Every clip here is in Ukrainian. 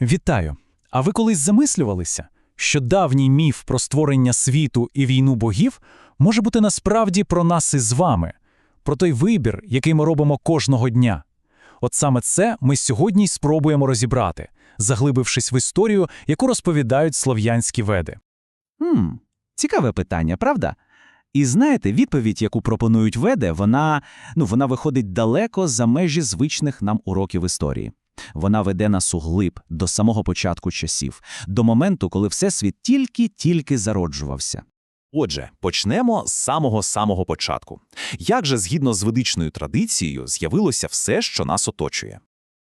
Вітаю! А ви колись замислювалися, що давній міф про створення світу і війну богів може бути насправді про нас із вами, про той вибір, який ми робимо кожного дня? От саме це ми сьогодні й спробуємо розібрати, заглибившись в історію, яку розповідають слов'янські веди. Цікаве питання, правда? І знаєте, відповідь, яку пропонують веди, вона виходить далеко за межі звичних нам уроків історії. Вона веде нас углиб, до самого початку часів, до моменту, коли Всесвіт тільки зароджувався. Отже, почнемо з самого початку. Як же, згідно з ведичною традицією, з'явилося все, що нас оточує?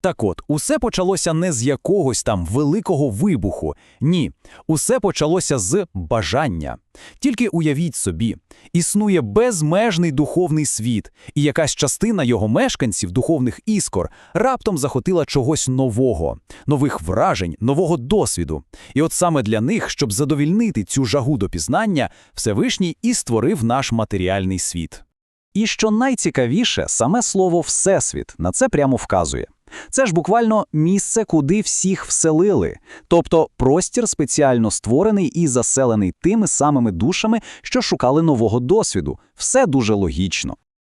Так от, усе почалося не з якогось там великого вибуху. Ні, усе почалося з бажання. Тільки уявіть собі, існує безмежний духовний світ, і якась частина його мешканців, духовних іскор, раптом захотіла чогось нового, нових вражень, нового досвіду. І от саме для них, щоб задовільнити цю жагу до пізнання, Всевишній і створив наш матеріальний світ. І що найцікавіше, саме слово «всесвіт» на це прямо вказує. Це ж буквально місце, куди всіх вселили, тобто простір спеціально створений і заселений тими самими душами, що шукали нового досвіду. Все дуже логічно.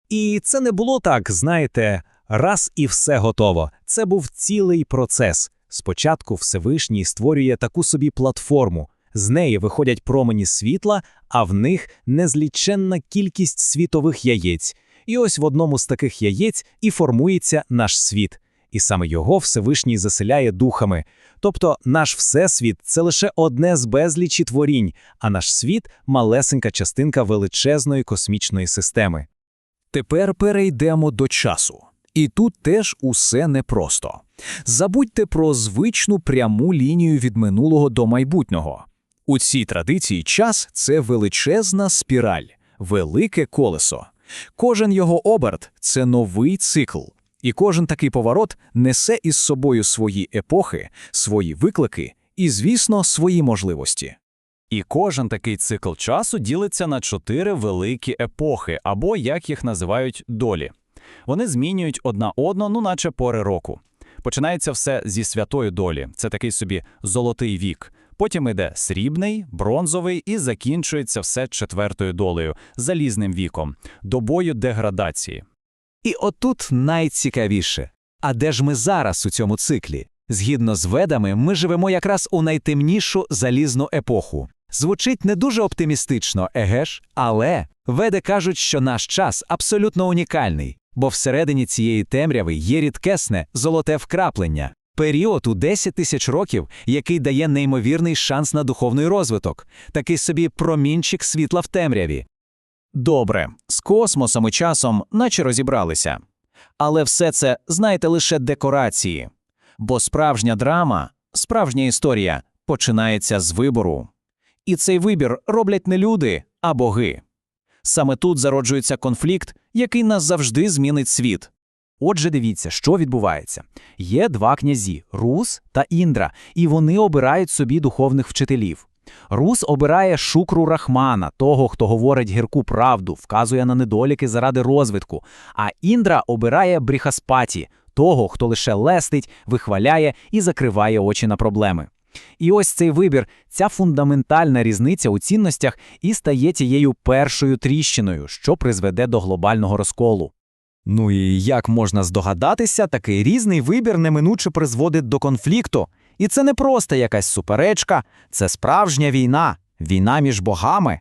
І це не було так, знаєте, раз і все готово. Це був цілий процес. Спочатку Всевишній створює таку собі платформу. З неї виходять промені світла, а в них незліченна кількість світових яєць. І ось в одному з таких яєць і формується наш світ. І саме його Всевишній заселяє духами. Тобто наш Всесвіт – це лише одне з безлічі творінь, а наш світ – малесенька частинка величезної космічної системи. Тепер перейдемо до часу. І тут теж усе непросто. Забудьте про звичну пряму лінію від минулого до майбутнього. У цій традиції час – це величезна спіраль, велике колесо. Кожен його оберт – це новий цикл. І кожен такий поворот несе із собою свої епохи, свої виклики і, звісно, свої можливості. І кожен такий цикл часу ділиться на 4 великі епохи, або, як їх називають, долі. Вони змінюють одна одну, наче пори року. Починається все зі святої долі, це такий собі золотий вік. Потім іде срібний, бронзовий і закінчується все 4-ю долею, залізним віком, добою деградації. І отут найцікавіше. А де ж ми зараз у цьому циклі? Згідно з ведами, ми живемо якраз у найтемнішу залізну епоху. Звучить не дуже оптимістично, еге ж? Але веди кажуть, що наш час абсолютно унікальний, бо всередині цієї темряви є рідкесне золоте вкраплення. Період у 10 тисяч років, який дає неймовірний шанс на духовний розвиток. Такий собі промінчик світла в темряві. Добре, з космосом і часом наче розібралися. Але все це, знаєте, лише декорації. Бо справжня драма, справжня історія починається з вибору. І цей вибір роблять не люди, а боги. Саме тут зароджується конфлікт, який назавжди змінить світ. Отже, дивіться, що відбувається. Є 2 князі – Рус та Індра, і вони обирають собі духовних вчителів. Рус обирає Шукру Рахмана, того, хто говорить гірку правду, вказує на недоліки заради розвитку, а Індра обирає Бріхаспаті, того, хто лише лестить, вихваляє і закриває очі на проблеми. І ось цей вибір, ця фундаментальна різниця у цінностях і стає тією першою тріщиною, що призведе до глобального розколу. Ну і як можна здогадатися, такий різний вибір неминуче призводить до конфлікту. І це не просто якась суперечка, це справжня війна, війна між богами.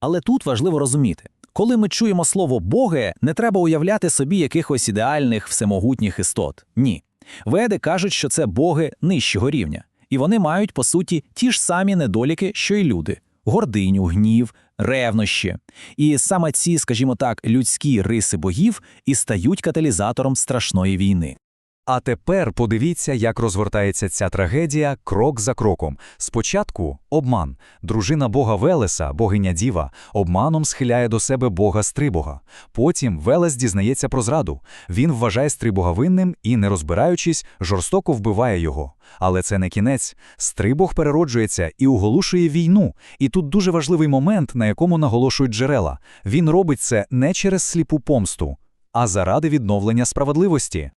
Але тут важливо розуміти, коли ми чуємо слово «боги», не треба уявляти собі якихось ідеальних всемогутніх істот. Ні. Веди кажуть, що це боги нижчого рівня. І вони мають, по суті, ті ж самі недоліки, що й люди. Гординю, гнів, ревнощі. І саме ці, скажімо так, людські риси богів і стають каталізатором страшної війни. А тепер подивіться, як розгортається ця трагедія крок за кроком. Спочатку – обман. Дружина бога Велеса, богиня Діва, обманом схиляє до себе бога Стрибога. Потім Велес дізнається про зраду. Він вважає Стрибога винним і, не розбираючись, жорстоко вбиває його. Але це не кінець. Стрибог перероджується і оголошує війну. І тут дуже важливий момент, на якому наголошують джерела. Він робить це не через сліпу помсту, а заради відновлення справедливості.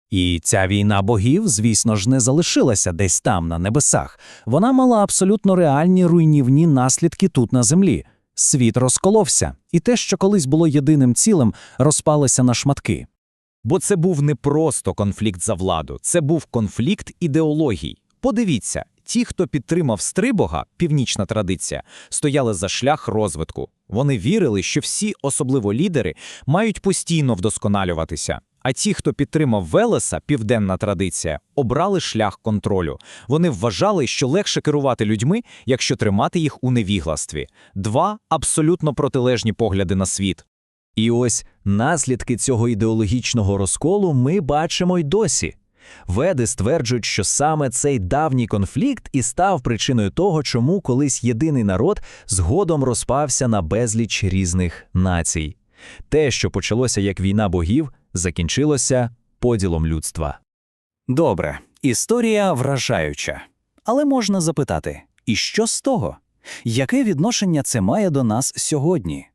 І ця війна богів, звісно ж, не залишилася десь там, на небесах. Вона мала абсолютно реальні руйнівні наслідки тут на землі. Світ розколовся, і те, що колись було єдиним цілим, розпалося на шматки. Бо це був не просто конфлікт за владу, це був конфлікт ідеологій. Подивіться, ті, хто підтримав Стрибога, північна традиція, стояли за шлях розвитку. Вони вірили, що всі, особливо лідери, мають постійно вдосконалюватися. А ті, хто підтримав Велеса, південна традиція, обрали шлях контролю. Вони вважали, що легше керувати людьми, якщо тримати їх у невігластві. Два абсолютно протилежні погляди на світ. І ось наслідки цього ідеологічного розколу ми бачимо й досі. Веди стверджують, що саме цей давній конфлікт і став причиною того, чому колись єдиний народ згодом розпався на безліч різних націй. Те, що почалося як війна богів, закінчилося поділом людства. Добре, історія вражаюча. Але можна запитати, і що з того? Яке відношення це має до нас сьогодні?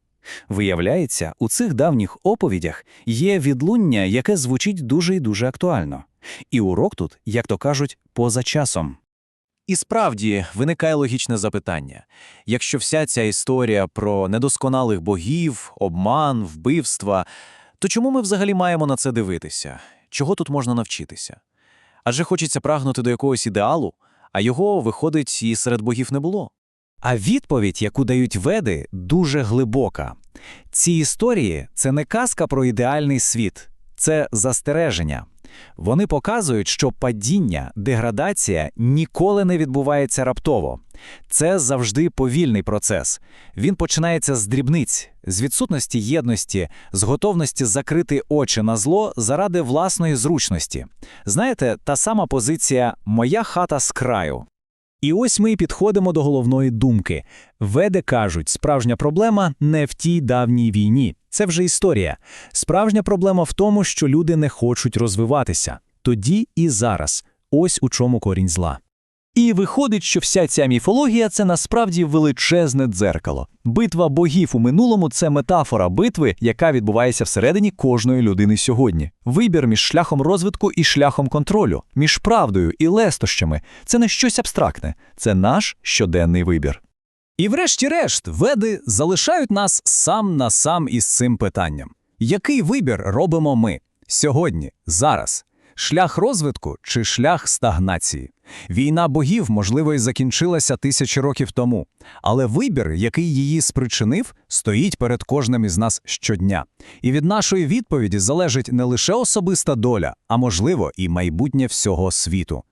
Виявляється, у цих давніх оповідях є відлуння, яке звучить дуже і дуже актуально. І урок тут, як то кажуть, поза часом. І справді виникає логічне запитання. Якщо вся ця історія про недосконалих богів, обман, вбивства, то чому ми взагалі маємо на це дивитися? Чого тут можна навчитися? Адже хочеться прагнути до якогось ідеалу, а його, виходить, і серед богів не було. А відповідь, яку дають веди, дуже глибока. Ці історії – це не казка про ідеальний світ, це застереження. Вони показують, що падіння, деградація ніколи не відбувається раптово. Це завжди повільний процес. Він починається з дрібниць, з відсутності єдності, з готовності закрити очі на зло заради власної зручності. Знаєте, та сама позиція «моя хата з краю». І ось ми підходимо до головної думки. Веди кажуть, справжня проблема не в тій давній війні. Це вже історія. Справжня проблема в тому, що люди не хочуть розвиватися. Тоді і зараз. Ось у чому корінь зла. І виходить, що вся ця міфологія – це насправді величезне дзеркало. Битва богів у минулому – це метафора битви, яка відбувається всередині кожної людини сьогодні. Вибір між шляхом розвитку і шляхом контролю, між правдою і лестощами – це не щось абстрактне, це наш щоденний вибір. І врешті-решт, веди залишають нас сам на сам із цим питанням. Який вибір робимо ми? Сьогодні, зараз? Шлях розвитку чи шлях стагнації? Війна богів, можливо, і закінчилася 1000 років тому. Але вибір, який її спричинив, стоїть перед кожним із нас щодня. І від нашої відповіді залежить не лише особиста доля, а, можливо, і майбутнє всього світу.